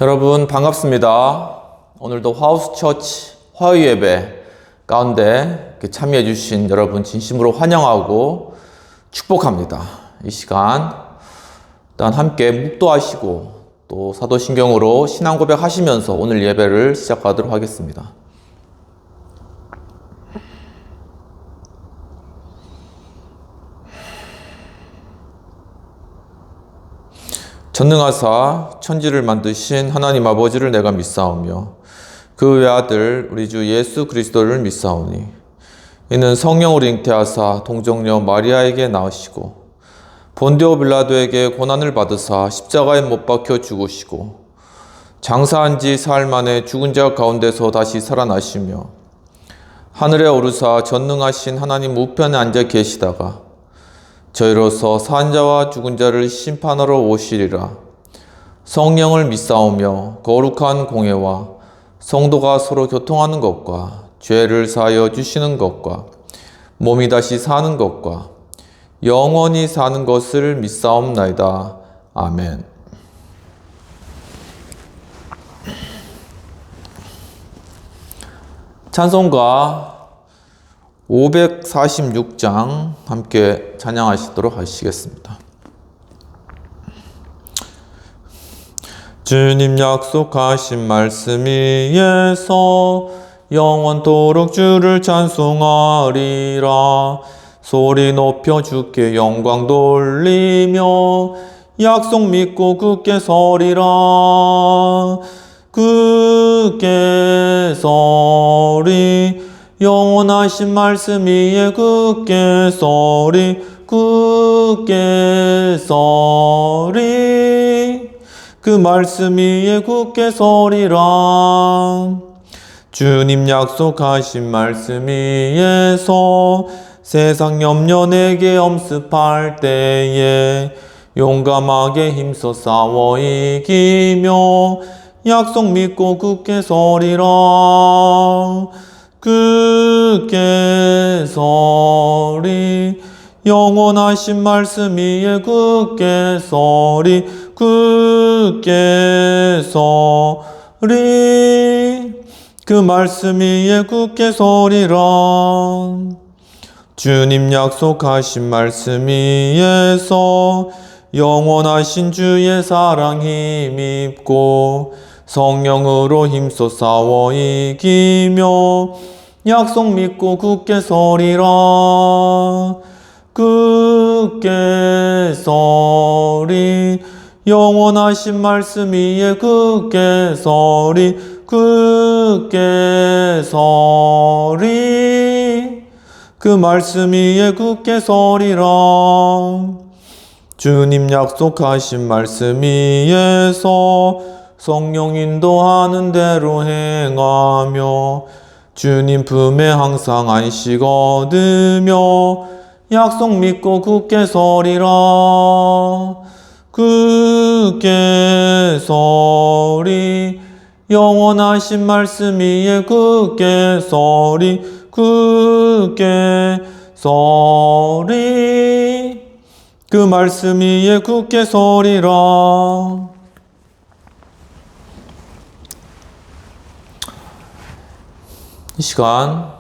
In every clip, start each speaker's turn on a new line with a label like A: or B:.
A: 여러분 반갑습니다. 오늘도 하우스처치 화요예배 가운데 참여해 주신 여러분 진심으로 환영하고 축복합니다. 이 시간 일단 함께 묵도하시고 또 사도신경으로 신앙 고백하시면서 오늘 예배를 시작하도록 하겠습니다. 전능하사 천지를 만드신 하나님 아버지를 내가 믿사오며 그 외아들 우리 주 예수 그리스도를 믿사오니 이는 성령으로 잉태하사 동정녀 마리아에게 낳으시고 본디오 빌라도에게 고난을 받으사 십자가에 못 박혀 죽으시고 장사한 지 사흘 만에 죽은 자 가운데서 다시 살아나시며 하늘에 오르사 전능하신 하나님 우편에 앉아 계시다가 저희로서 산 자와 죽은 자를 심판하러 오시리라. 성령을 믿사오며 거룩한 공예와 성도가 서로 교통하는 것과 죄를 사하여 주시는 것과 몸이 다시 사는 것과 영원히 사는 것을 믿사옵나이다. 아멘. 찬송가 546장 함께 찬양하시도록 하시겠습니다. 주님 약속하신 말씀 위에서 영원토록 주를 찬송하리라. 소리 높여 주께 영광 돌리며 약속 믿고 굳게 서리라. 굳게 서리 영원하신 말씀 위에 굳게 서리 굳게 서리 그 말씀 위에 굳게 서리라. 주님 약속하신 말씀 위에서 세상 염려 내게 엄습할 때에 용감하게 힘써 싸워 이기며 약속 믿고 굳게 서리라. 굳게 서리 영원하신 말씀 위에 굳게 서리 굳게 서리 그 말씀 위에 굳게 서리라. 주님 약속하신 말씀 위에서 영원하신 주의 사랑 힘입고 성령으로 힘써 싸워 이기며 약속 믿고 굳게 서리라. 굳게 서리 영원하신 말씀 위에 굳게 서리 굳게 서리 그 말씀 위에 굳게 서리라. 주님 약속하신 말씀 위에서 성령 인도하는 대로 행하며 주님 품에 항상 안식 얻으며 약속 믿고 굳게 서리라. 굳게 서리 영원하신 말씀 위에 굳게 서리 굳게 서리 그 말씀 위에 굳게 서리라. 이 시간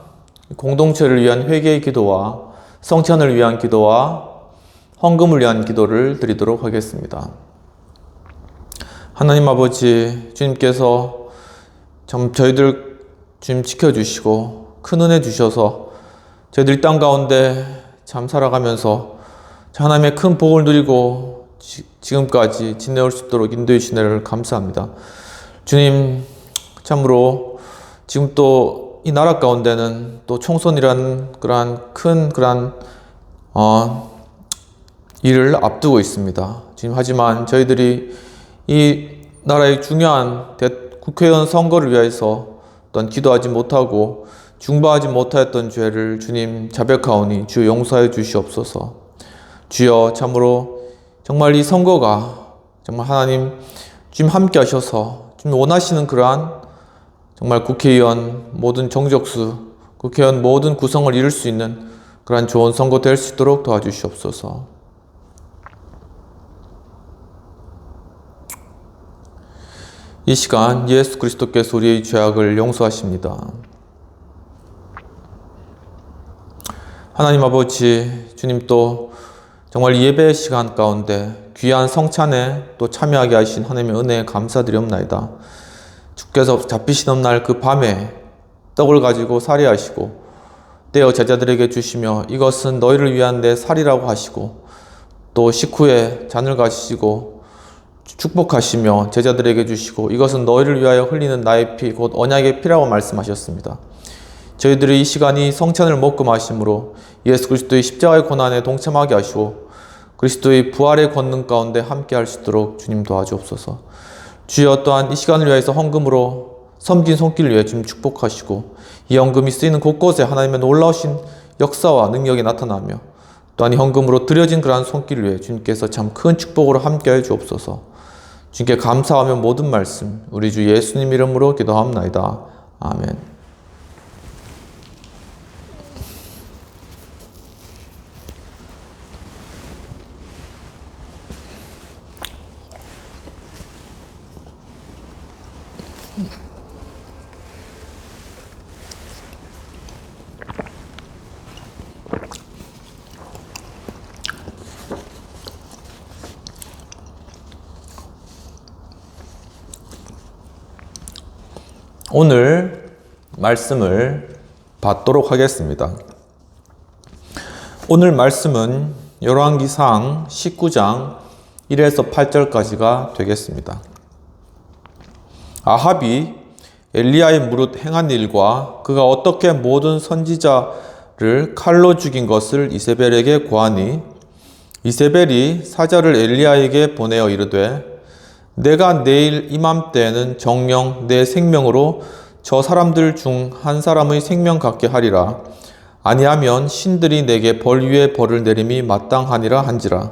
A: 공동체를 위한 회개의 기도와 성찬을 위한 기도와 헌금을 위한 기도를 드리도록 하겠습니다. 하나님 아버지, 주님께서 참 저희들 주님 지켜주시고 큰 은혜 주셔서 저희들이 땅 가운데 참 살아가면서 하나님의 큰 복을 누리고 지금까지 지내올 수 있도록 인도해 주시는 감사합니다. 주님 참으로 지금 또 이 나라 가운데는 또 총선이라는 큰 일을 앞두고 있습니다. 지금 하지만 저희들이 이 나라의 중요한 국회의원 선거를 위해서 어떤 기도하지 못하고 중보하지 못하였던 죄를 주님 자백하오니 주여 용서해 주시옵소서. 주여 참으로 정말 이 선거가 정말 하나님 주님 함께 하셔서 주님 원하시는 그러한 정말 국회의원 모든 정적수, 국회의원 모든 구성을 이룰 수 있는 그러한 좋은 선거 될 수 있도록 도와주시옵소서. 이 시간 예수 그리스도께서 우리의 죄악을 용서하십니다. 하나님 아버지, 주님 또 정말 예배의 시간 가운데 귀한 성찬에 또 참여하게 하신 하나님의 은혜에 감사드리옵나이다. 주께서 잡히시는 날 그 밤에 떡을 가지고 살해하시고 떼어 제자들에게 주시며 이것은 너희를 위한 내 살이라고 하시고 또 식후에 잔을 가지시고 축복하시며 제자들에게 주시고 이것은 너희를 위하여 흘리는 나의 피 곧 언약의 피라고 말씀하셨습니다. 저희들이 이 시간이 성찬을 먹고 마심으로 예수 그리스도의 십자가의 고난에 동참하게 하시고 그리스도의 부활의 권능 가운데 함께 할 수 있도록 주님 도와주옵소서. 주여 또한 이 시간을 위해서 헌금으로 섬긴 손길을 위해 주님 축복하시고 이 헌금이 쓰이는 곳곳에 하나님의 놀라우신 역사와 능력이 나타나며 또한 이 헌금으로 드려진 그러한 손길을 위해 주님께서 참 큰 축복으로 함께 해 주옵소서. 주님께 감사하며 모든 말씀 우리 주 예수님 이름으로 기도하옵나이다. 아멘. 오늘 말씀을 받도록 하겠습니다. 오늘 말씀은 열왕기상 19장 1에서 8절까지가 되겠습니다. 아합이 엘리야의 무릇 행한 일과 그가 어떻게 모든 선지자를 칼로 죽인 것을 이세벨에게 고하니 이세벨이 사자를 엘리야에게 보내어 이르되 내가 내일 이맘때에는 정령 내 생명으로 저 사람들 중 한 사람의 생명 갖게 하리라. 아니하면 신들이 내게 벌 위에 벌을 내림이 마땅하니라 한지라.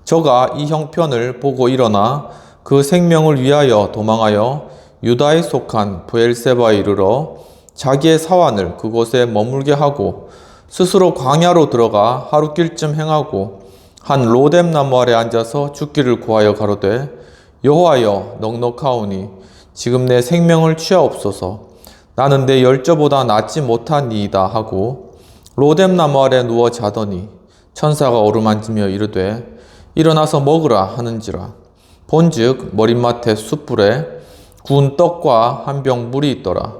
A: 저가 이 형편을 보고 일어나 그 생명을 위하여 도망하여 유다에 속한 브엘세바에 이르러 자기의 사환을 그곳에 머물게 하고 스스로 광야로 들어가 하루길쯤 행하고 한 로뎀 나무 아래 앉아서 죽기를 구하여 가로되 여호와여 넉넉하오니 지금 내 생명을 취하옵소서. 나는 내 열조보다 낫지 못하니이다 하고 로뎀 나무 아래 누워 자더니 천사가 어루만지며 이르되 일어나서 먹으라 하는지라. 본즉 머릿맡에 숯불에 구운 떡과 한 병 물이 있더라.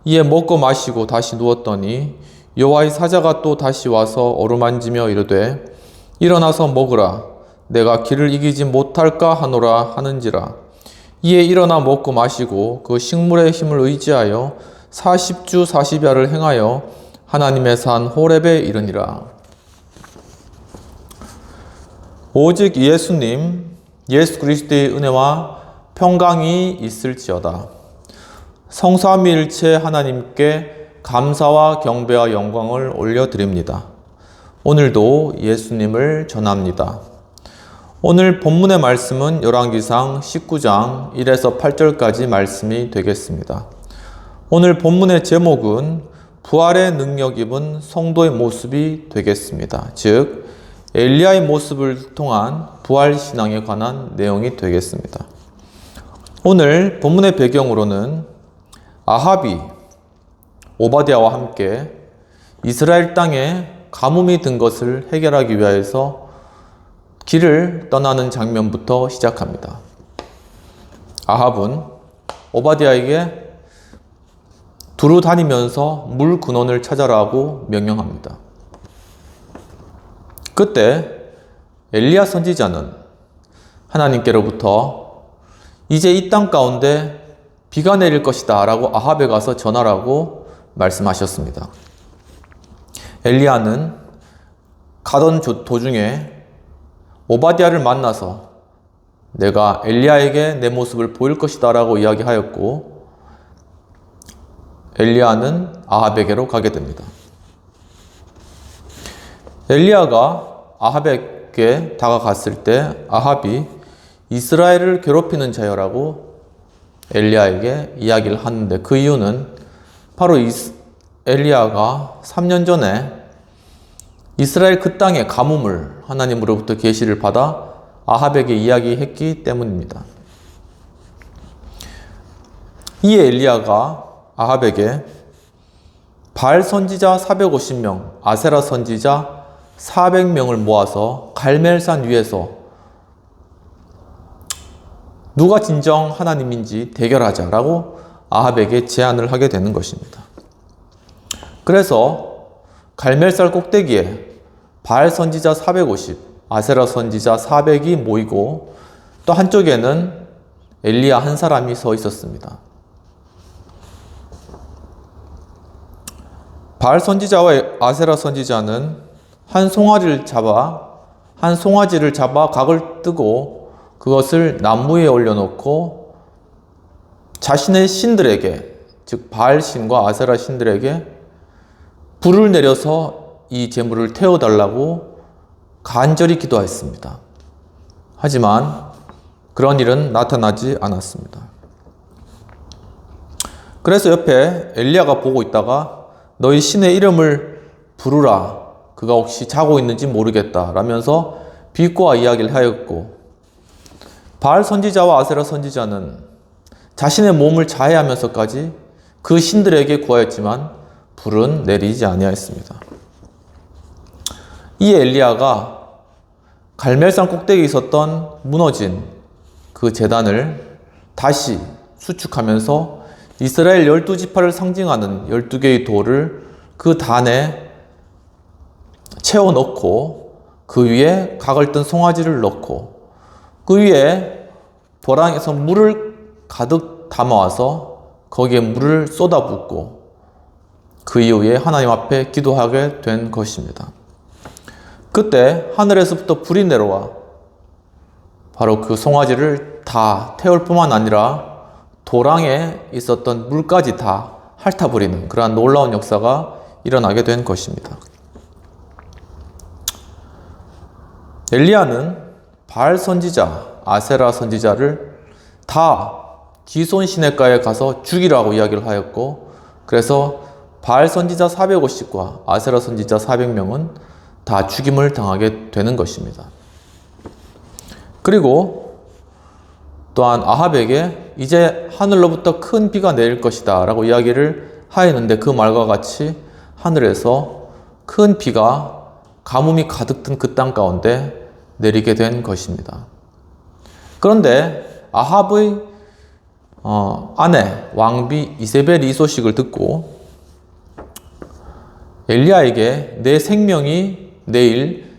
A: 이에 먹고 마시고 다시 누웠더니 여호와의 사자가 또 다시 와서 어루만지며 이르되 일어나서 먹으라. 내가 길을 이기지 못할까 하노라 하는지라. 이에 일어나 먹고 마시고 그 식물의 힘을 의지하여 40주 40야를 행하여 하나님의 산 호렙에 이르니라. 오직 예수님 예수 그리스도의 은혜와 평강이 있을지어다. 성삼위일체 하나님께 감사와 경배와 영광을 올려드립니다. 오늘도 예수님을 전합니다. 오늘 본문의 말씀은 열왕기상 19장 1에서 8절까지 말씀이 되겠습니다. 오늘 본문의 제목은 부활의 능력 입은 성도의 모습이 되겠습니다. 즉 엘리야의 모습을 통한 부활 신앙에 관한 내용이 되겠습니다. 오늘 본문의 배경으로는 아합이 오바댜와 함께 이스라엘 땅에 가뭄이 든 것을 해결하기 위하여서 길을 떠나는 장면부터 시작합니다. 아합은 오바댜에게 두루 다니면서 물 근원을 찾아라고 명령합니다. 그때 엘리야 선지자는 하나님께로부터 이제 이 땅 가운데 비가 내릴 것이다 라고 아합에 가서 전하라고 말씀하셨습니다. 엘리야는 가던 도중에 오바댜를 만나서 내가 엘리야에게 내 모습을 보일 것이다 라고 이야기하였고 엘리야는 아합에게로 가게 됩니다. 엘리야가 아합에게 다가갔을 때 아합이 이스라엘을 괴롭히는 자여라고 엘리야에게 이야기를 하는데 그 이유는 바로 엘리야가 3년 전에 이스라엘 그 땅의 가뭄을 하나님으로부터 계시를 받아 아합에게 이야기했기 때문입니다. 이에 엘리야가 아합에게 바알 선지자 450명, 아세라 선지자 400명을 모아서 갈멜산 위에서 누가 진정 하나님인지 대결하자라고 아합에게 제안을 하게 되는 것입니다. 그래서 갈멜산 꼭대기에 바알 선지자 450, 아세라 선지자 400이 모이고 또 한쪽에는 엘리야 한 사람이 서 있었습니다. 바알 선지자와 아세라 선지자는 한 송아지를 잡아 각을 뜨고 그것을 나무에 올려놓고 자신의 신들에게, 즉 바알 신과 아세라 신들에게 불을 내려서 이 제물을 태워달라고 간절히 기도했습니다. 하지만 그런 일은 나타나지 않았습니다. 그래서 옆에 엘리야가 보고 있다가 너희 신의 이름을 부르라. 그가 혹시 자고 있는지 모르겠다. 라면서 비꼬아 이야기를 하였고, 바알 선지자와 아세라 선지자는 자신의 몸을 자해하면서까지 그 신들에게 구하였지만 불은 내리지 아니하였습니다. 이 엘리야가 갈멜산 꼭대기에 있었던 무너진 그 제단을 다시 수축하면서 이스라엘 12지파를 상징하는 12개의 돌을 그 단에 채워 넣고 그 위에 각을 뜬 송아지를 넣고 그 위에 벼랑에서 물을 가득 담아와서 거기에 물을 쏟아붓고 그 이후에 하나님 앞에 기도하게 된 것입니다. 그때 하늘에서부터 불이 내려와 바로 그 송아지를 다 태울 뿐만 아니라 도랑에 있었던 물까지 다 핥아버리는 그러한 놀라운 역사가 일어나게 된 것입니다. 엘리야는 바알 선지자, 아세라 선지자를 다 기손 시냇가에 가서 죽이라고 이야기를 하였고, 그래서 바알 선지자 450과 아세라 선지자 400명은 다 죽임을 당하게 되는 것입니다. 그리고 또한 아합에게 이제 하늘로부터 큰 비가 내릴 것이다 라고 이야기를 하였는데 그 말과 같이 하늘에서 큰 비가 가뭄이 가득 든 그 땅 가운데 내리게 된 것입니다. 그런데 아합의 아내 왕비 이세벨이 이 소식을 듣고 엘리야에게 내 생명이 내일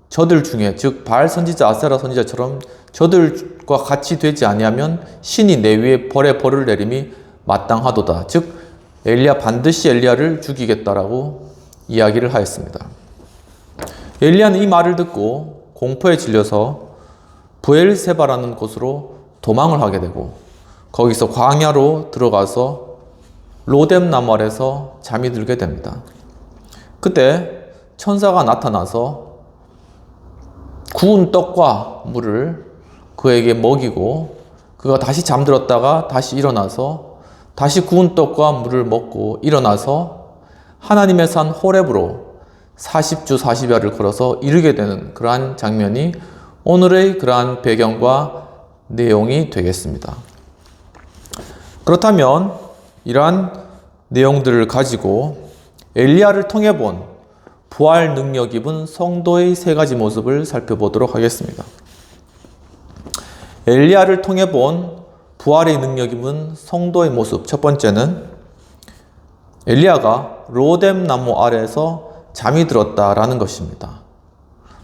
A: 저들 중에, 즉 바알 선지자, 아세라 선지자처럼 저들과 같이 되지 아니하면 신이 내 위에 벌의 벌을 내림이 마땅하도다. 즉 엘리야 반드시 엘리야를 죽이겠다라고 이야기를 하였습니다. 엘리야는 이 말을 듣고 공포에 질려서 브엘세바라는 곳으로 도망을 하게 되고 거기서 광야로 들어가서 로뎀 나무 아래서 잠이 들게 됩니다. 그때 천사가 나타나서 구운 떡과 물을 그에게 먹이고 그가 다시 잠들었다가 다시 일어나서 다시 구운 떡과 물을 먹고 일어나서 하나님의 산 호렙으로 40주 40야를 걸어서 이르게 되는 그러한 장면이 오늘의 그러한 배경과 내용이 되겠습니다. 그렇다면 이러한 내용들을 가지고 엘리야를 통해 본 부활 능력 입은 성도의 세 가지 모습을 살펴보도록 하겠습니다. 엘리야를 통해 본 부활의 능력 입은 성도의 모습. 첫 번째는 엘리야가 로뎀 나무 아래에서 잠이 들었다라는 것입니다.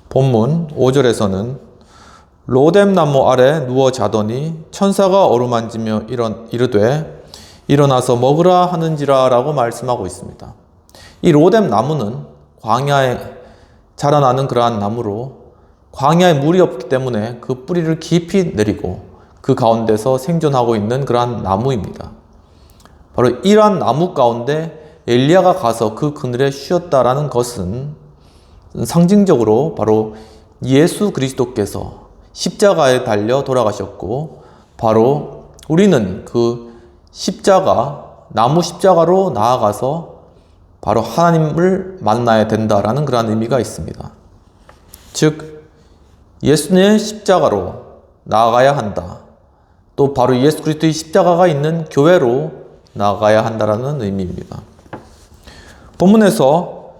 A: 본문 5절에서는 로뎀 나무 아래 누워 자더니 천사가 어루만지며 이르되 일어나서 먹으라 하는지라 라고 말씀하고 있습니다. 이 로뎀 나무는 광야에 자라나는 그러한 나무로 광야에 물이 없기 때문에 그 뿌리를 깊이 내리고 그 가운데서 생존하고 있는 그러한 나무입니다. 바로 이러한 나무 가운데 엘리야가 가서 그 그늘에 쉬었다라는 것은 상징적으로 바로 예수 그리스도께서 십자가에 달려 돌아가셨고 바로 우리는 그 십자가, 나무 십자가로 나아가서 바로 하나님을 만나야 된다라는 그런 의미가 있습니다. 즉 예수님의 십자가로 나아가야 한다. 또 바로 예수 그리스도의 십자가가 있는 교회로 나아가야 한다라는 의미입니다. 본문에서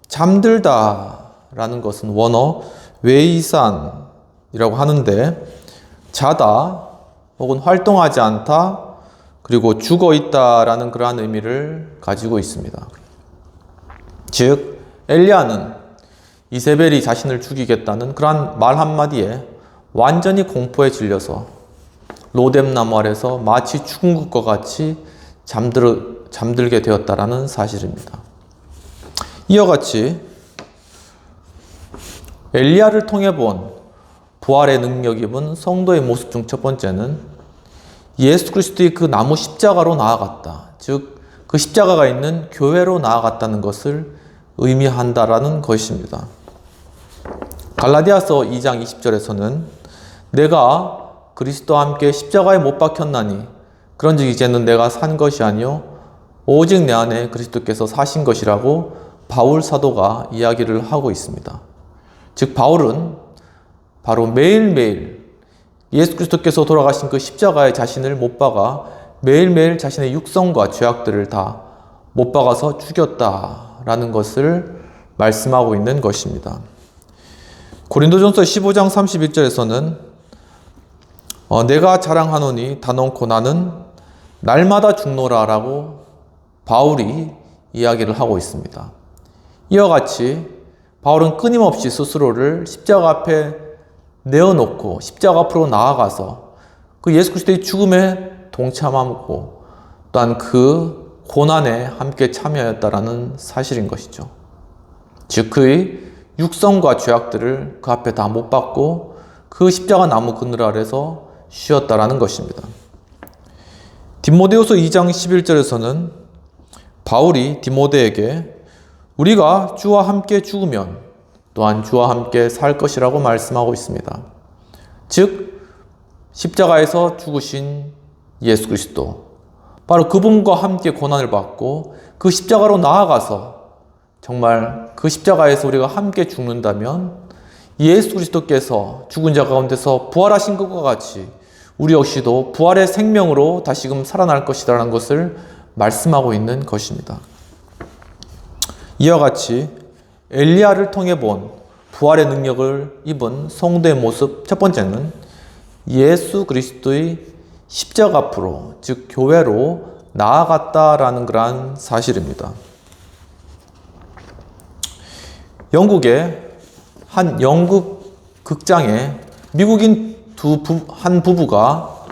A: 잠들다라는 것은 원어 웨이산이라고 하는데 자다 혹은 활동하지 않다 그리고 죽어 있다라는 그러한 의미를 가지고 있습니다. 즉 엘리야는 이세벨이 자신을 죽이겠다는 그러한 말 한마디에 완전히 공포에 질려서 로뎀나무 아래서 마치 죽은 것과 같이 잠들게 되었다라는 사실입니다. 이와 같이 엘리야를 통해 본 부활의 능력 입은 성도의 모습 중 첫 번째는 예수 그리스도의 그 나무 십자가로 나아갔다. 즉 그 십자가가 있는 교회로 나아갔다는 것을 의미한다라는 것입니다. 갈라디아서 2장 20절에서는 내가 그리스도와 함께 십자가에 못 박혔나니 그런즉 이제는 내가 산 것이 아니요 오직 내 안에 그리스도께서 사신 것이라고 바울 사도가 이야기를 하고 있습니다. 즉 바울은 바로 매일매일 예수 그리스도께서 돌아가신 그 십자가에 자신을 못 박아 매일매일 자신의 육성과 죄악들을 다 못 박아서 죽였다라는 것을 말씀하고 있는 것입니다. 고린도전서 15장 31절에서는 내가 자랑하노니 단언코 나는 날마다 죽노라 라고 바울이 이야기를 하고 있습니다. 이와 같이 바울은 끊임없이 스스로를 십자가 앞에 내어놓고 십자가 앞으로 나아가서 그 예수 그리스도의 죽음에 동참하고 또한 그 고난에 함께 참여하였다라는 사실인 것이죠. 즉 그의 육성과 죄악들을 그 앞에 다 못 박고 그 십자가 나무 그늘 아래서 쉬었다라는 것입니다. 디모데후서 2장 11절에서는 바울이 디모데에게 우리가 주와 함께 죽으면 또한 주와 함께 살 것이라고 말씀하고 있습니다. 즉 십자가에서 죽으신 예수 그리스도 바로 그분과 함께 고난을 받고 그 십자가로 나아가서 정말 그 십자가에서 우리가 함께 죽는다면 예수 그리스도께서 죽은 자 가운데서 부활하신 것과 같이 우리 역시도 부활의 생명으로 다시금 살아날 것이라는 것을 말씀하고 있는 것입니다. 이와 같이 엘리야를 통해 본 부활의 능력을 입은 성도의 모습 첫 번째는 예수 그리스도의 십자가 앞으로 즉 교회로 나아갔다라는 그러한 사실입니다. 영국의 한 연극 극장에 미국인 한 부부가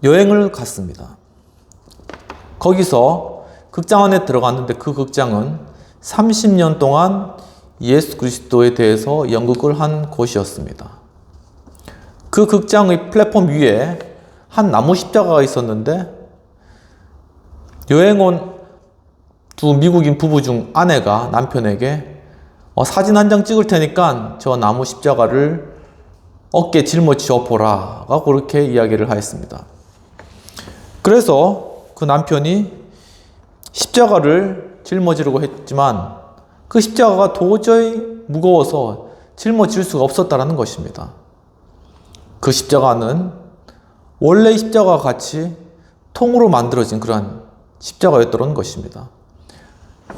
A: 여행을 갔습니다. 거기서 극장 안에 들어갔는데 그 극장은 30년 동안 예수 그리스도에 대해서 연극을 한 곳이었습니다. 그 극장의 플랫폼 위에 한 나무 십자가가 있었는데 여행 온 두 미국인 부부 중 아내가 남편에게 사진 한 장 찍을 테니까 저 나무 십자가를 어깨에 짊어지어 보라가 그렇게 이야기를 하였습니다. 그래서 그 남편이 십자가를 짊어지려고 했지만 그 십자가가 도저히 무거워서 짊어질 수가 없었다는 것입니다. 그 십자가는 원래의 십자가와 같이 통으로 만들어진 그러한 십자가였던 것입니다.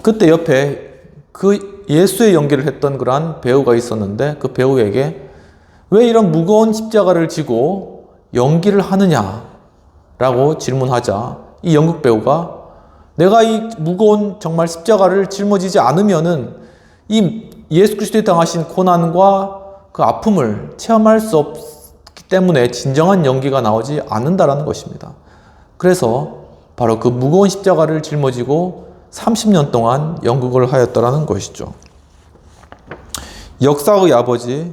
A: 그때 옆에 그 예수의 연기를 했던 그러한 배우가 있었는데 그 배우에게 왜 이런 무거운 십자가를 지고 연기를 하느냐라고 질문하자 이 연극 배우가 내가 이 무거운 정말 십자가를 짊어지지 않으면은 이 예수 그리스도에 당하신 고난과 그 아픔을 체험할 수 없기 때문에 진정한 연기가 나오지 않는다라는 것입니다. 그래서 바로 그 무거운 십자가를 짊어지고 30년 동안 연극을 하였다라는 것이죠. 역사의 아버지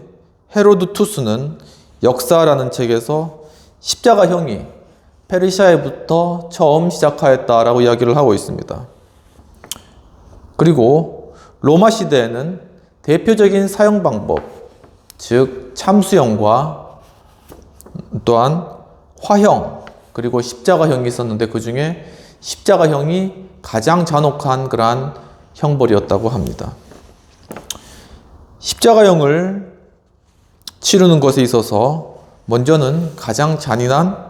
A: 헤로드 투스는 역사라는 책에서 십자가형이 페르시아에부터 처음 시작하였다라고 이야기를 하고 있습니다. 그리고 로마 시대에는 대표적인 사형 방법, 즉 참수형과 또한 화형, 그리고 십자가형이 있었는데 그 중에 십자가형이 가장 잔혹한 그러한 형벌이었다고 합니다. 십자가형을 치르는 것에 있어서 먼저는 가장 잔인한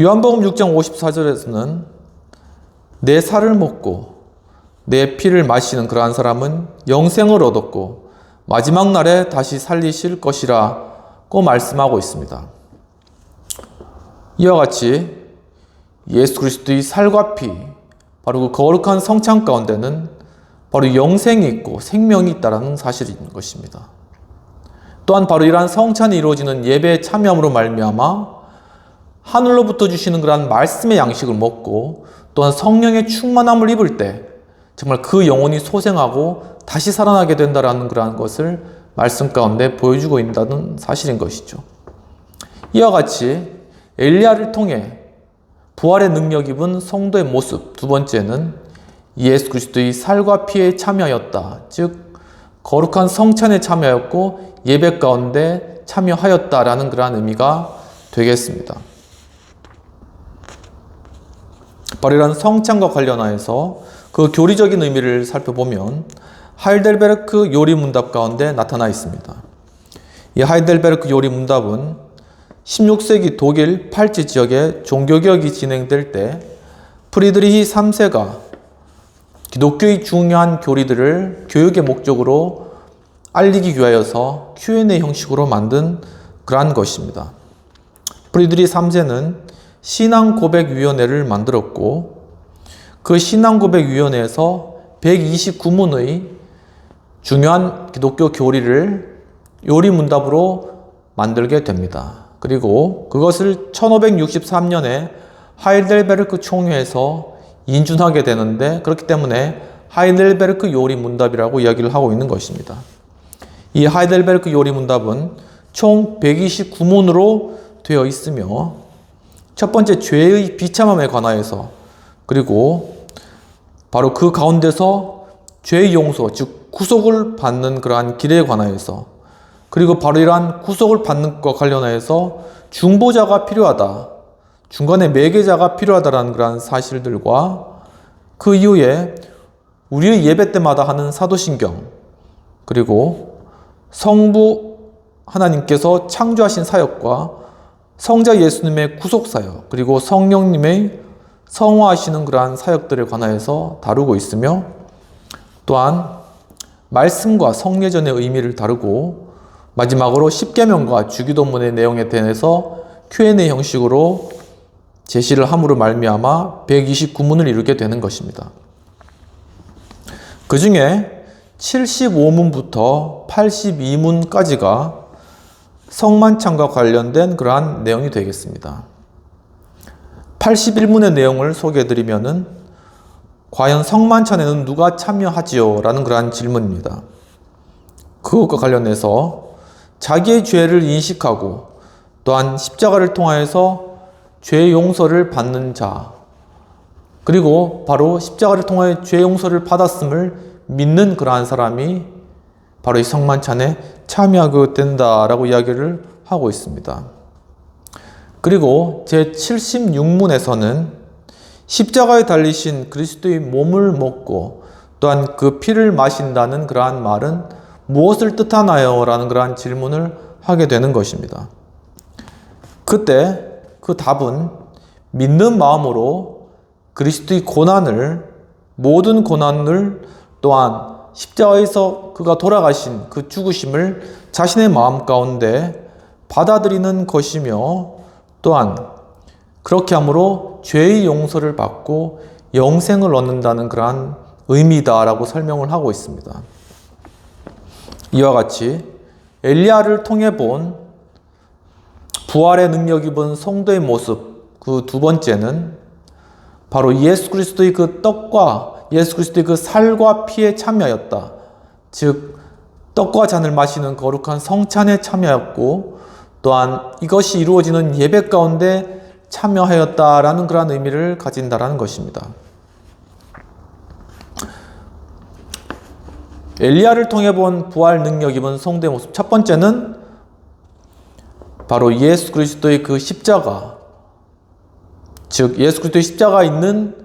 A: 요한복음 6장 54절에서는 내 살을 먹고 내 피를 마시는 그러한 사람은 영생을 얻었고 마지막 날에 다시 살리실 것이라고 말씀하고 있습니다. 이와 같이 예수 그리스도의 살과 피, 바로 그 거룩한 성찬 가운데는 바로 영생이 있고 생명이 있다는 사실인 것입니다. 또한 바로 이러한 성찬이 이루어지는 예배에 참여함으로 말미암아 하늘로부터 주시는 그러한 말씀의 양식을 먹고 또한 성령의 충만함을 입을 때 정말 그 영혼이 소생하고 다시 살아나게 된다는 그러한 것을 말씀 가운데 보여주고 있다는 사실인 것이죠. 이와 같이 엘리야를 통해 부활의 능력 입은 성도의 모습, 두 번째는 예수 그리스도의 살과 피에 참여하였다. 즉 거룩한 성찬에 참여하였고 예배 가운데 참여하였다라는 그러한 의미가 되겠습니다. 바로 이런 성찬과 관련하여서 그 교리적인 의미를 살펴보면 하이델베르크 요리 문답 가운데 나타나 있습니다. 이 하이델베르크 요리 문답은 16세기 독일 팔찌 지역에 종교개혁이 진행될 때 프리드리히 3세가 기독교의 중요한 교리들을 교육의 목적으로 알리기 위하여서 Q&A 형식으로 만든 그러한 것입니다. 프리드리히 3세는 신앙고백위원회를 만들었고 그 신앙고백위원회에서 129문의 중요한 기독교 교리를 요리문답으로 만들게 됩니다. 그리고 그것을 1563년에 하이델베르크 총회에서 인준하게 되는데 그렇기 때문에 하이델베르크 요리문답이라고 이야기를 하고 있는 것입니다. 이 하이델베르크 요리문답은 총 129문으로 되어 있으며 첫 번째 죄의 비참함에 관하여서 그리고 바로 그 가운데서 죄의 용서 즉 구속을 받는 그러한 길에 관하여서 그리고 바로 이러한 구속을 받는 것과 관련하여서 중보자가 필요하다. 중간에 매개자가 필요하다라는 그러한 사실들과 그 이후에 우리의 예배 때마다 하는 사도신경 그리고 성부 하나님께서 창조하신 사역과 성자 예수님의 구속사역 그리고 성령님의 성화하시는 그러한 사역들에 관하여서 다루고 있으며 또한 말씀과 성례전의 의미를 다루고 마지막으로 십계명과 주기도문의 내용에 대해서 Q&A 형식으로 제시를 함으로 말미암아 129문을 이루게 되는 것입니다. 그 중에 75문부터 82문까지가 성만찬과 관련된 그러한 내용이 되겠습니다. 81문의 내용을 소개해드리면은 과연 성만찬에는 누가 참여하지요? 라는 그러한 질문입니다. 그것과 관련해서 자기의 죄를 인식하고 또한 십자가를 통하여서 죄 용서를 받는 자 그리고 바로 십자가를 통하여 죄 용서를 받았음을 믿는 그러한 사람이 바로 이 성만찬에 참여하게 된다라고 이야기를 하고 있습니다. 그리고 제76문에서는 십자가에 달리신 그리스도의 몸을 먹고 또한 그 피를 마신다는 그러한 말은 무엇을 뜻하나요? 라는 그러한 질문을 하게 되는 것입니다. 그때 그 답은 믿는 마음으로 그리스도의 고난을 모든 고난을 또한 십자가에서 그가 돌아가신 그 죽으심을 자신의 마음 가운데 받아들이는 것이며 또한 그렇게 함으로 죄의 용서를 받고 영생을 얻는다는 그러한 의미다라고 설명을 하고 있습니다. 이와 같이 엘리야를 통해 본 부활의 능력 입은 성도의 모습 그 두 번째는 바로 예수 그리스도의 그 떡과 예수 그리스도의 그 살과 피에 참여하였다. 즉 떡과 잔을 마시는 거룩한 성찬에 참여하였고 또한 이것이 이루어지는 예배 가운데 참여하였다라는 그러한 의미를 가진다라는 것입니다. 엘리야를 통해 본 부활 능력 입은 성도의 모습 첫 번째는 바로 예수 그리스도의 그 십자가 즉 예수 그리스도의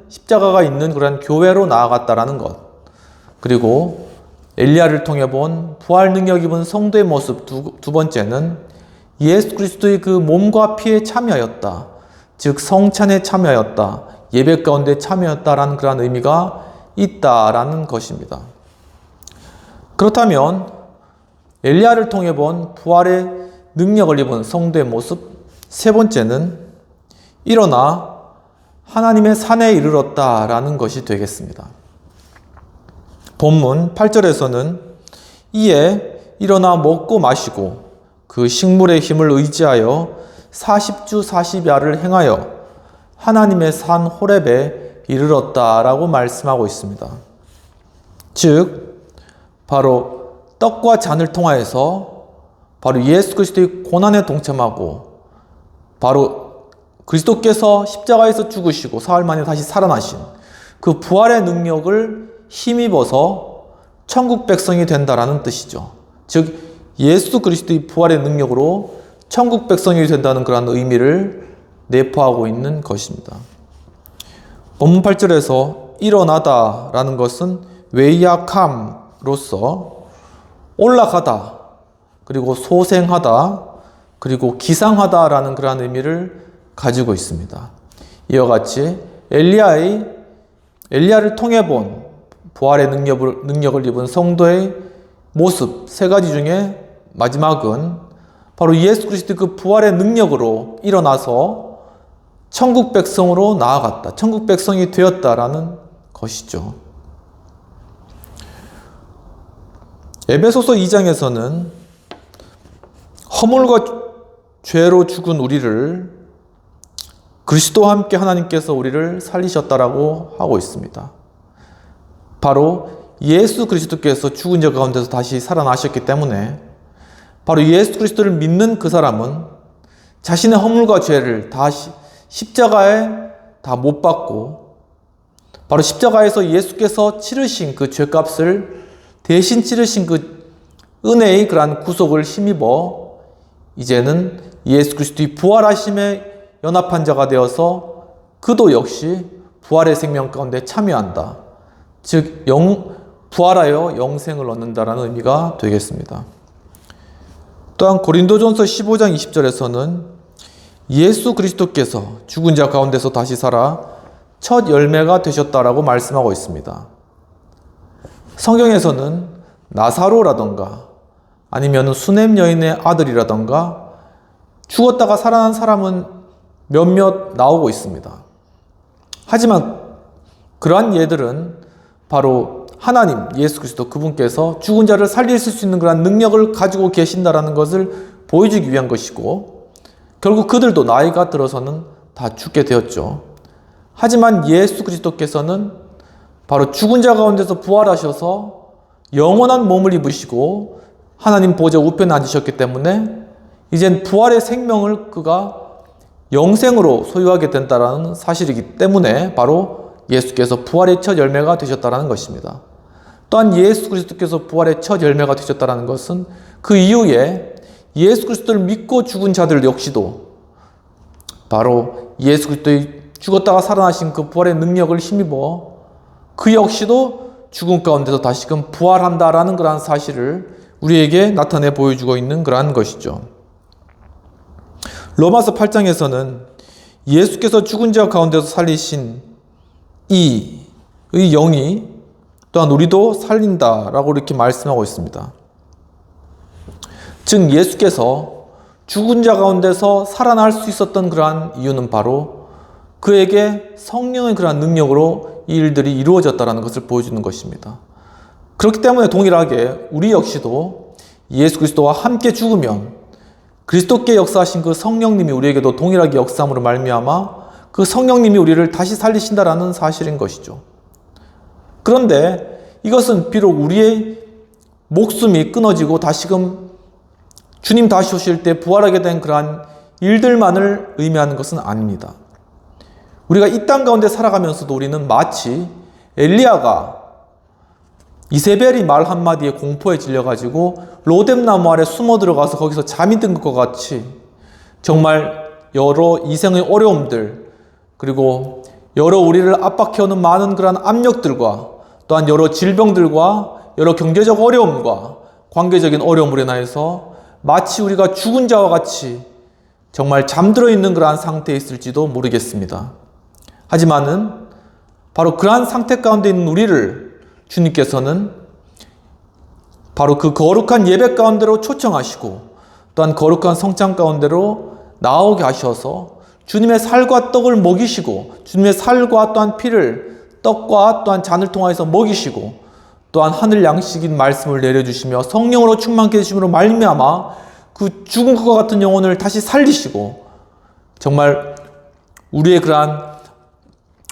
A: 십자가가 있는 그런 교회로 나아갔다라는 것 그리고 엘리야를 통해 본 부활 능력 입은 성도의 모습 두 번째는 예수 그리스도의 그 몸과 피에 참여하였다. 즉 성찬에 참여하였다, 예배 가운데 참여했다라는 그런 의미가 있다라는 것입니다. 그렇다면 엘리야를 통해 본 부활의 능력을 입은 성도의 모습 세 번째는 일어나 하나님의 산에 이르렀다라는 것이 되겠습니다. 본문 8절에서는 이에 일어나 먹고 마시고 그 식물의 힘을 의지하여 40주 40야를 행하여 하나님의 산 호렙에 이르렀다라고 말씀하고 있습니다. 즉 바로 떡과 잔을 통하여서 바로 예수 그리스도의 고난에 동참하고 바로 그리스도께서 십자가에서 죽으시고 사흘 만에 다시 살아나신 그 부활의 능력을 힘입어서 천국 백성이 된다라는 뜻이죠. 즉 예수 그리스도의 부활의 능력으로 천국 백성이 된다는 그런 의미를 내포하고 있는 것입니다. 본문 8절에서 일어나다라는 것은 웨이아캄로서 올라가다, 그리고 소생하다, 그리고 기상하다라는 그런 의미를 가지고 있습니다. 이와 같이 엘리야를 통해 본 부활의 능력을 입은 성도의 모습 세 가지 중에 마지막은 바로 예수 그리스도의 그 부활의 능력으로 일어나서 천국 백성으로 나아갔다, 천국 백성이 되었다라는 것이죠. 에베소서 2장에서는 허물과 죄로 죽은 우리를 그리스도와 함께 하나님께서 우리를 살리셨다라고 하고 있습니다. 바로 예수 그리스도께서 죽은 자 가운데서 다시 살아나셨기 때문에 바로 예수 그리스도를 믿는 그 사람은 자신의 허물과 죄를 다 십자가에 다 못 받고 바로 십자가에서 예수께서 치르신 그 죄값을 대신 치르신 그 은혜의 그러한 구속을 힘입어 이제는 예수 그리스도의 부활하심에 연합한 자가 되어서 그도 역시 부활의 생명 가운데 참여한다. 즉 부활하여 영생을 얻는다라는 의미가 되겠습니다. 또한 고린도전서 15장 20절에서는 예수 그리스도께서 죽은 자 가운데서 다시 살아 첫 열매가 되셨다라고 말씀하고 있습니다. 성경에서는 나사로라던가 아니면 수넴 여인의 아들이라던가 죽었다가 살아난 사람은 몇몇 나오고 있습니다. 하지만 그러한 예들은 바로 하나님, 예수 그리스도 그분께서 죽은 자를 살리실 수 있는 그런 능력을 가지고 계신다라는 것을 보여주기 위한 것이고 결국 그들도 나이가 들어서는 다 죽게 되었죠. 하지만 예수 그리스도께서는 바로 죽은 자 가운데서 부활하셔서 영원한 몸을 입으시고 하나님 보좌 우편에 앉으셨기 때문에 이젠 부활의 생명을 그가 영생으로 소유하게 된다는 사실이기 때문에 바로 예수께서 부활의 첫 열매가 되셨다는 것입니다. 또한 예수 그리스도께서 부활의 첫 열매가 되셨다는 것은 그 이후에 예수 그리스도를 믿고 죽은 자들 역시도 바로 예수 그리스도의 죽었다가 살아나신 그 부활의 능력을 힘입어 그 역시도 죽음 가운데서 다시금 부활한다라는 그러한 사실을 우리에게 나타내 보여주고 있는 그러한 것이죠. 로마서 8장에서는 예수께서 죽은 자 가운데서 살리신 이의 영이 또한 우리도 살린다라고 이렇게 말씀하고 있습니다. 즉 예수께서 죽은 자 가운데서 살아날 수 있었던 그러한 이유는 바로 그에게 성령의 그러한 능력으로 이 일들이 이루어졌다는 것을 보여주는 것입니다. 그렇기 때문에 동일하게 우리 역시도 예수 그리스도와 함께 죽으면 그리스도께 역사하신 그 성령님이 우리에게도 동일하게 역사함으로 말미암아 그 성령님이 우리를 다시 살리신다라는 사실인 것이죠. 그런데 이것은 비록 우리의 목숨이 끊어지고 다시금 주님 다시 오실 때 부활하게 된 그러한 일들만을 의미하는 것은 아닙니다. 우리가 이 땅 가운데 살아가면서도 우리는 마치 엘리야가 이세벨이 말 한마디에 공포에 질려가지고 로뎀나무 아래 숨어 들어가서 거기서 잠이 든 것과 같이 정말 여러 이생의 어려움들 그리고 여러 우리를 압박해오는 많은 그런 압력들과 또한 여러 질병들과 여러 경제적 어려움과 관계적인 어려움으로 인하여서 마치 우리가 죽은 자와 같이 정말 잠들어 있는 그러한 상태에 있을지도 모르겠습니다. 하지만은 바로 그러한 상태 가운데 있는 우리를 주님께서는 바로 그 거룩한 예배 가운데로 초청하시고 또한 거룩한 성찬 가운데로 나오게 하셔서 주님의 살과 떡을 먹이시고 주님의 살과 또한 피를 떡과 또한 잔을 통하여서 먹이시고 또한 하늘 양식인 말씀을 내려주시며 성령으로 충만케 해주심으로 말미암아 그 죽은 것과 같은 영혼을 다시 살리시고 정말 우리의 그러한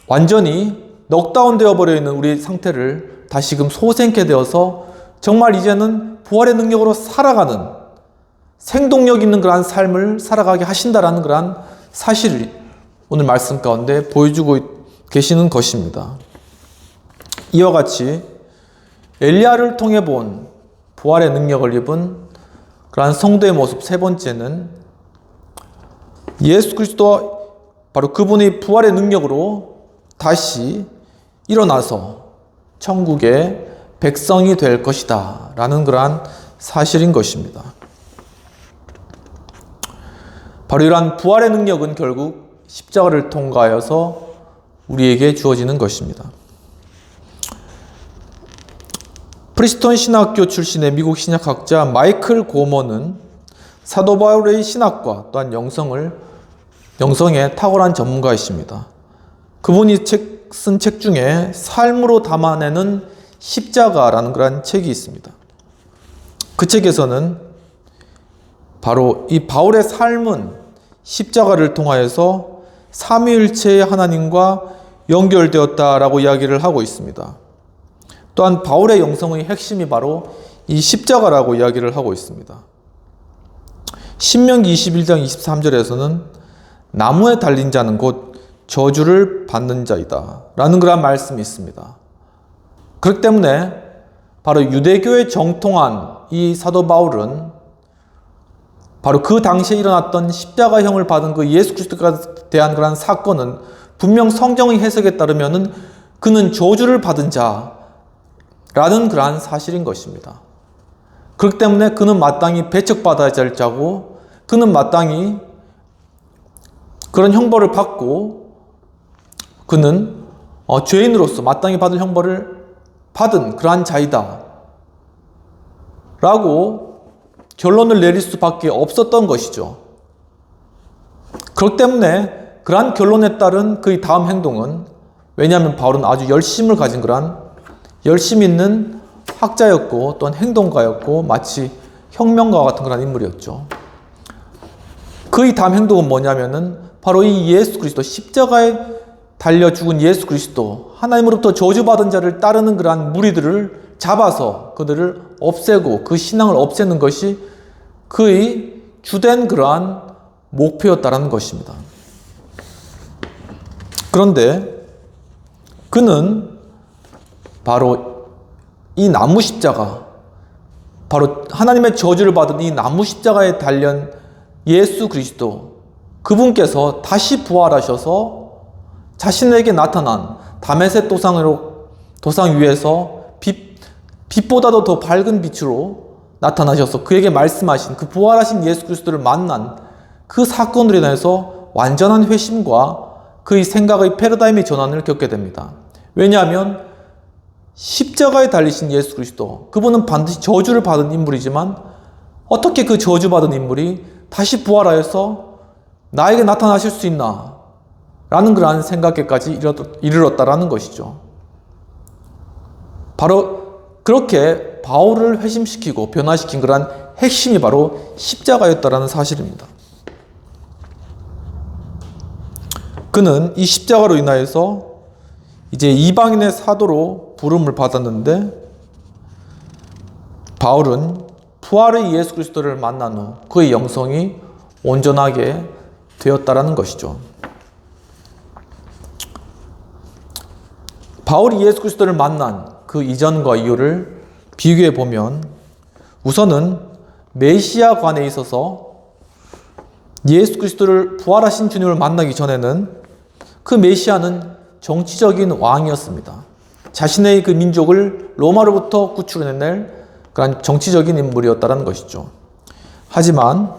A: 완전히 넉다운 되어버려 있는 우리의 상태를 다시금 소생케 되어서 정말 이제는 부활의 능력으로 살아가는 생동력 있는 그러한 삶을 살아가게 하신다라는 그러한 사실을 오늘 말씀 가운데 보여주고 계시는 것입니다. 이와 같이 엘리야를 통해 본 부활의 능력을 입은 그러한 성도의 모습 세 번째는 예수 그리스도와 바로 그분의 부활의 능력으로 다시 일어나서 천국의 백성이 될 것이다 라는 그러한 사실인 것입니다. 바로 이러한 부활의 능력은 결국 십자가를 통과하여서 우리에게 주어지는 것입니다. 프리스톤 신학교 출신의 미국 신학학자 마이클 고먼은 사도 바울의 신학과 또한 영성에 탁월한 전문가이십니다. 그분이 쓴 책 중에 삶으로 담아내는 십자가라는 그런 책이 있습니다. 그 책에서는 바로 이 바울의 삶은 십자가를 통하여서 삼위일체의 하나님과 연결되었다라고 이야기를 하고 있습니다. 또한 바울의 영성의 핵심이 바로 이 십자가라고 이야기를 하고 있습니다. 신명기 21장 23절에서는 나무에 달린 자는 곧 저주를 받는 자이다 라는 그런 말씀이 있습니다. 그렇기 때문에 바로 유대교에 정통한 이 사도 바울은 바로 그 당시에 일어났던 십자가형을 받은 그 예수 그리스도에 대한 그런 사건은 분명 성경의 해석에 따르면은 그는 저주를 받은 자라는 그러한 사실인 것입니다. 그렇기 때문에 그는 마땅히 배척받아야 할 자고 그는 마땅히 그런 형벌을 받고 그는 죄인으로서 마땅히 받을 형벌을 받은 그러한 자이다 라고 결론을 내릴 수밖에 없었던 것이죠. 그렇기 때문에 그러한 결론에 따른 그의 다음 행동은 왜냐하면 바울은 아주 열심을 가진 그러한 열심 있는 학자였고 또한 행동가였고 마치 혁명가와 같은 그런 인물이었죠. 그의 다음 행동은 뭐냐면은 바로 이 예수 그리스도 십자가에 달려 죽은 예수 그리스도 하나님으로부터 저주받은 자를 따르는 그러한 무리들을 잡아서 그들을 없애고 그 신앙을 없애는 것이 그의 주된 그러한 목표였다라는 것입니다. 그런데 그는 바로 이 나무 십자가, 바로 하나님의 저주를 받은 이 나무 십자가에 달린 예수 그리스도, 그분께서 다시 부활하셔서 자신에게 나타난 다메섹 도상 위에서 빛보다도 더 밝은 빛으로 나타나셔서 그에게 말씀하신 그 부활하신 예수 그리스도를 만난 그 사건으로 인해서 완전한 회심과 그의 생각의 패러다임의 전환을 겪게 됩니다. 왜냐하면 십자가에 달리신 예수 그리스도, 그분은 반드시 저주를 받은 인물이지만 어떻게 그 저주받은 인물이 다시 부활하여서 나에게 나타나실 수 있나? 라는 그러한 생각에까지 이르렀다라는 것이죠. 바로 그렇게 바울을 회심시키고 변화시킨 그러한 핵심이 바로 십자가였다라는 사실입니다. 그는 이 십자가로 인하여서 이제 이방인의 사도로 부름을 받았는데 바울은 부활의 예수 그리스도를 만난 후 그의 영성이 온전하게 되었다라는 것이죠. 바울이 예수 그리스도를 만난 그 이전과 이후를 비교해 보면 우선은 메시아관에 있어서 예수 그리스도를 부활하신 주님을 만나기 전에는 그 메시아는 정치적인 왕이었습니다. 자신의 그 민족을 로마로부터 구출해낼 그런 정치적인 인물이었다는 것이죠. 하지만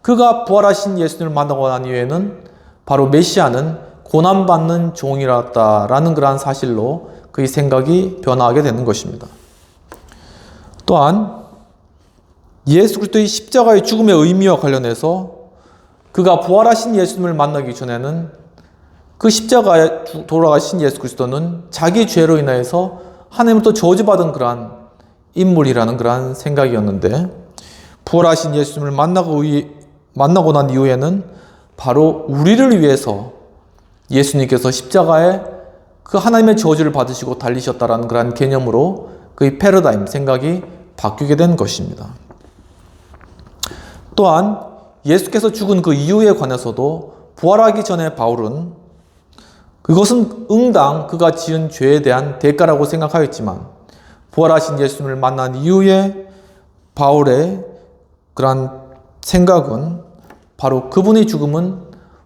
A: 그가 부활하신 예수님을 만나고 난 이후에는 바로 메시아는 고난받는 종이었다라는 그러한 사실로 그의 생각이 변화하게 되는 것입니다. 또한 예수 그리스도의 십자가의 죽음의 의미와 관련해서 그가 부활하신 예수님을 만나기 전에는 그 십자가에 돌아가신 예수 그리스도는 자기 죄로 인하여서 하나님부터 저주받은 그러한 인물이라는 그러한 생각이었는데, 부활하신 예수님을 만나고 난 이후에는 바로 우리를 위해서 예수님께서 십자가에 그 하나님의 저주를 받으시고 달리셨다라는 그러한 개념으로 그의 패러다임, 생각이 바뀌게 된 것입니다. 또한 예수께서 죽은 그 이유에 관해서도 부활하기 전에 바울은 그것은 응당 그가 지은 죄에 대한 대가라고 생각하였지만, 부활하신 예수님을 만난 이후에 바울의 그러한 생각은 바로 그분의 죽음은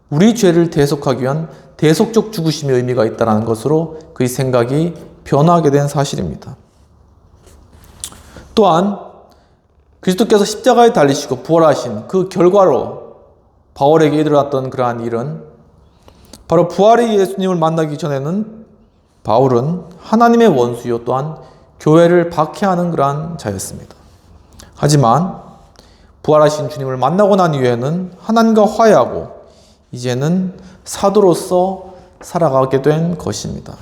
A: 우리 죄를 대속하기 위한 대속적 죽으심의 의미가 있다는 것으로 그의 생각이 변화하게 된 사실입니다. 또한 그리스도께서 십자가에 달리시고 부활하신 그 결과로 바울에게 일어났던 그러한 일은, 바로 부활의 예수님을 만나기 전에는 바울은 하나님의 원수요 또한 교회를 박해하는 그러한 자였습니다. 하지만 부활하신 주님을 만나고 난 이후에는 하나님과 화해하고 이제는 사도로서 살아가게 된 것입니다.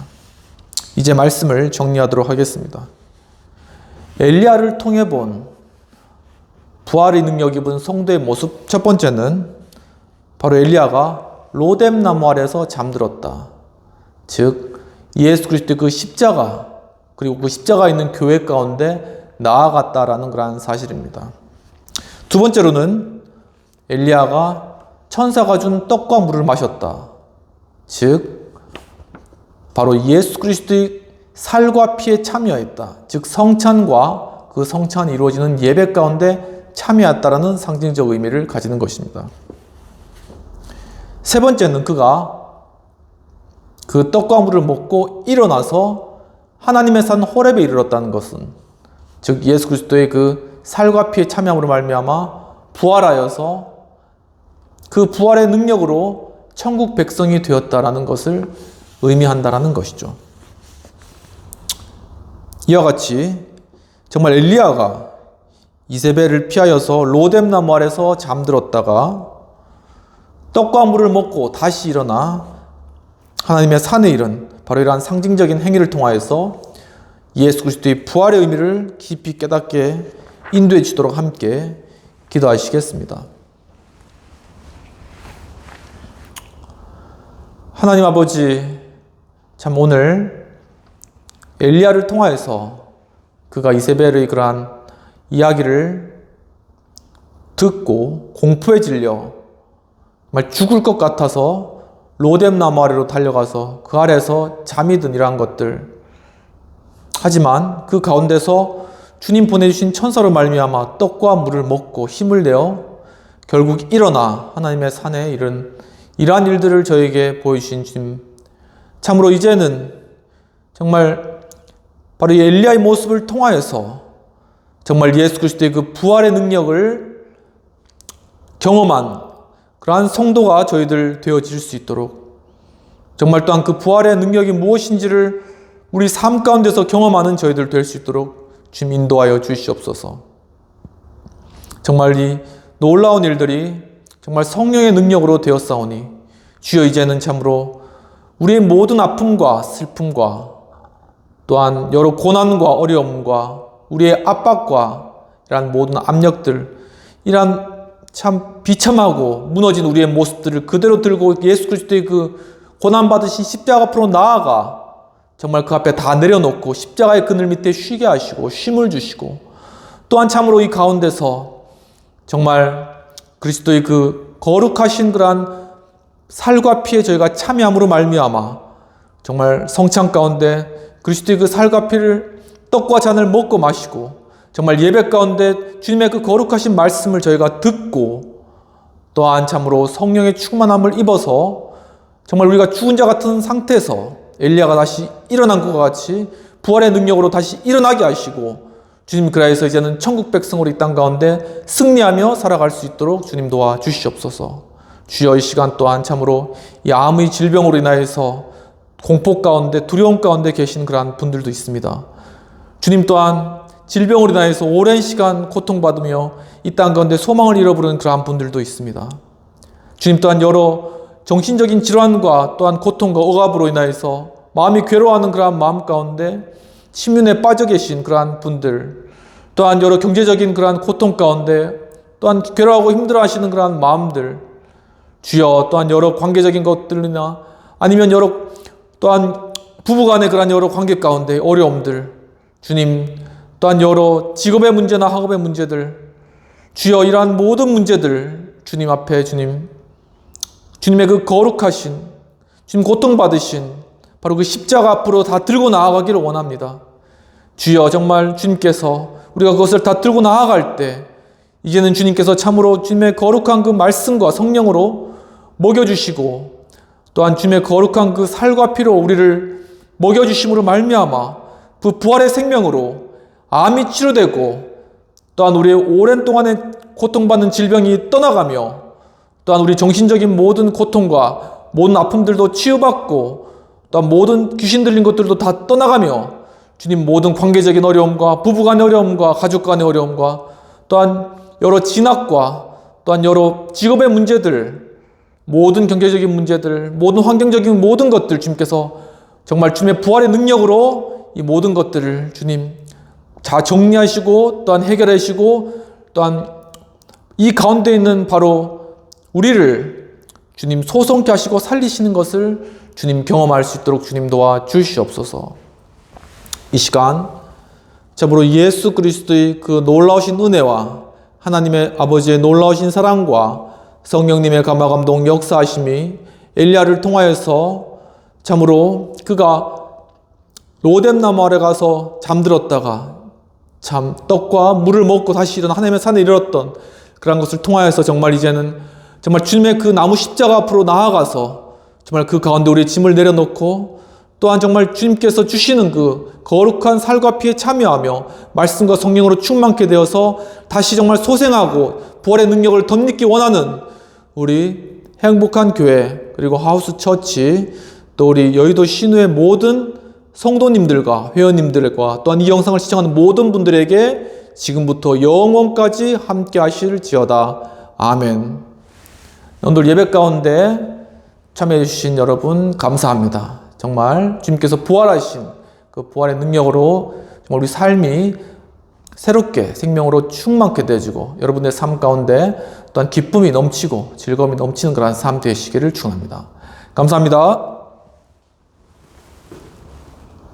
A: 이제 말씀을 정리하도록 하겠습니다. 엘리야를 통해 본 부활의 능력 입은 성도의 모습, 첫 번째는 바로 엘리야가 로뎀 나무 아래서 잠들었다. 즉 예수 그리스도의 그 십자가, 그리고 그 십자가에 있는 교회 가운데 나아갔다라는 그러한 사실입니다. 두 번째로는 엘리야가 천사가 준 떡과 물을 마셨다. 즉 바로 예수 그리스도의 살과 피에 참여했다. 즉 성찬과 그 성찬이 이루어지는 예배 가운데 참여했다라는 상징적 의미를 가지는 것입니다. 세 번째는 그가 그 떡과 물을 먹고 일어나서 하나님의 산 호렙에 이르렀다는 것은, 즉 예수 그리스도의 그 살과 피에 참여함으로 말미암아 부활하여서 그 부활의 능력으로 천국 백성이 되었다라는 것을 의미한다라는 것이죠. 이와 같이 정말 엘리야가 이세벨을 피하여서 로뎀 나무 아래서 잠들었다가 떡과 물을 먹고 다시 일어나 하나님의 산에 이른 바로 이러한 상징적인 행위를 통하여서 예수 그리스도의 부활의 의미를 깊이 깨닫게 인도해 주도록 함께 기도하시겠습니다. 하나님 아버지, 참 오늘 엘리야를 통하여서 그가 이세벨의 그러한 이야기를 듣고 공포에 질려 정말 죽을 것 같아서 로뎀 나무 아래로 달려가서 그 아래에서 잠이 든 이러한 것들, 하지만 그 가운데서 주님 보내주신 천사로 말미암아 떡과 물을 먹고 힘을 내어 결국 일어나 하나님의 산에 이른 이러한 일들을 저에게 보여주신 주님, 참으로 이제는 정말 바로 이 엘리야의 모습을 통하여서 정말 예수 그리스도의 그 부활의 능력을 경험한 그러한 성도가 저희들 되어질 수 있도록, 정말 또한 그 부활의 능력이 무엇인지를 우리 삶 가운데서 경험하는 저희들 될 수 있도록 주님 인도하여 주시옵소서. 정말 이 놀라운 일들이 정말 성령의 능력으로 되었사오니 주여 이제는 참으로 우리의 모든 아픔과 슬픔과 또한 여러 고난과 어려움과 우리의 압박과 이러한 모든 압력들, 이러한 참 비참하고 무너진 우리의 모습들을 그대로 들고 예수 그리스도의 그 고난받으신 십자가 앞으로 나아가 정말 그 앞에 다 내려놓고 십자가의 그늘 밑에 쉬게 하시고 쉼을 주시고, 또한 참으로 이 가운데서 정말 그리스도의 그 거룩하신 그러한 살과 피에 저희가 참여함으로 말미암아 정말 성찬 가운데 그리스도의 그 살과 피를 떡과 잔을 먹고 마시고 정말 예배 가운데 주님의 그 거룩하신 말씀을 저희가 듣고, 또한 참으로 성령의 충만함을 입어서 정말 우리가 죽은 자 같은 상태에서 엘리야가 다시 일어난 것과 같이 부활의 능력으로 다시 일어나게 하시고 주님 그라에서 이제는 천국 백성으로 이 땅 가운데 승리하며 살아갈 수 있도록 주님 도와주시옵소서. 주여 이 시간 또한 참으로 이 암의 질병으로 인하여서 공포 가운데 두려움 가운데 계신 그러한 분들도 있습니다. 주님 또한 질병으로 인하여서 오랜 시간 고통받으며 이 땅 가운데 소망을 잃어버리는 그러한 분들도 있습니다. 주님 또한 여러 정신적인 질환과 또한 고통과 억압으로 인하여서 마음이 괴로워하는 그러한 마음 가운데 침륜에 빠져 계신 그러한 분들, 또한 여러 경제적인 그러한 고통 가운데 또한 괴로워하고 힘들어하시는 그러한 마음들, 주여 또한 여러 관계적인 것들이나 아니면 여러 또한 부부간의 그러한 여러 관계 가운데 어려움들, 주님 또한 여러 직업의 문제나 학업의 문제들, 주여 이러한 모든 문제들 주님 앞에 주님의 그 거룩하신 주님 고통받으신 바로 그 십자가 앞으로 다 들고 나아가기를 원합니다. 주여 정말 주님께서 우리가 그것을 다 들고 나아갈 때 이제는 주님께서 참으로 주님의 거룩한 그 말씀과 성령으로 먹여주시고 또한 주님의 거룩한 그 살과 피로 우리를 먹여주심으로 말미암아 그 부활의 생명으로 암이 치료되고 또한 우리의 오랜 동안의 고통받는 질병이 떠나가며 또한 우리 정신적인 모든 고통과 모든 아픔들도 치유받고 또한 모든 귀신 들린 것들도 다 떠나가며 주님 모든 관계적인 어려움과 부부간의 어려움과 가족간의 어려움과 또한 여러 진학과 또한 여러 직업의 문제들, 모든 경제적인 문제들, 모든 환경적인 모든 것들 주님께서 정말 주님의 부활의 능력으로 이 모든 것들을 주님 다 정리하시고 또한 해결하시고 또한 이 가운데 있는 바로 우리를 주님 소성케 하시고 살리시는 것을 주님 경험할 수 있도록 주님 도와주시옵소서. 이 시간 참으로 예수 그리스도의 그 놀라우신 은혜와 하나님의 아버지의 놀라우신 사랑과 성령님의 감화감동 역사하심이 엘리야를 통하여서 참으로 그가 로뎀나무 아래 가서 잠들었다가 참 떡과 물을 먹고 다시 일어나 하나님의 산에 이르렀던 그런 것을 통하여서 정말 이제는 정말 주님의 그 나무 십자가 앞으로 나아가서 정말 그 가운데 우리의 짐을 내려놓고 또한 정말 주님께서 주시는 그 거룩한 살과 피에 참여하며 말씀과 성령으로 충만케 되어서 다시 정말 소생하고 부활의 능력을 덧입기 원하는 우리 행복한 교회 그리고 하우스 처치 또 우리 여의도 신우의 모든 성도님들과 회원님들과 또한 이 영상을 시청하는 모든 분들에게 지금부터 영원까지 함께 하실지어다. 아멘. 오늘 예배 가운데 참여해 주신 여러분 감사합니다. 정말 주님께서 부활하신 그 부활의 능력으로 정말 우리 삶이 새롭게 생명으로 충만케 되어지고 여러분의 삶 가운데 또한 기쁨이 넘치고 즐거움이 넘치는 그런 삶 되시기를 축원합니다. 감사합니다.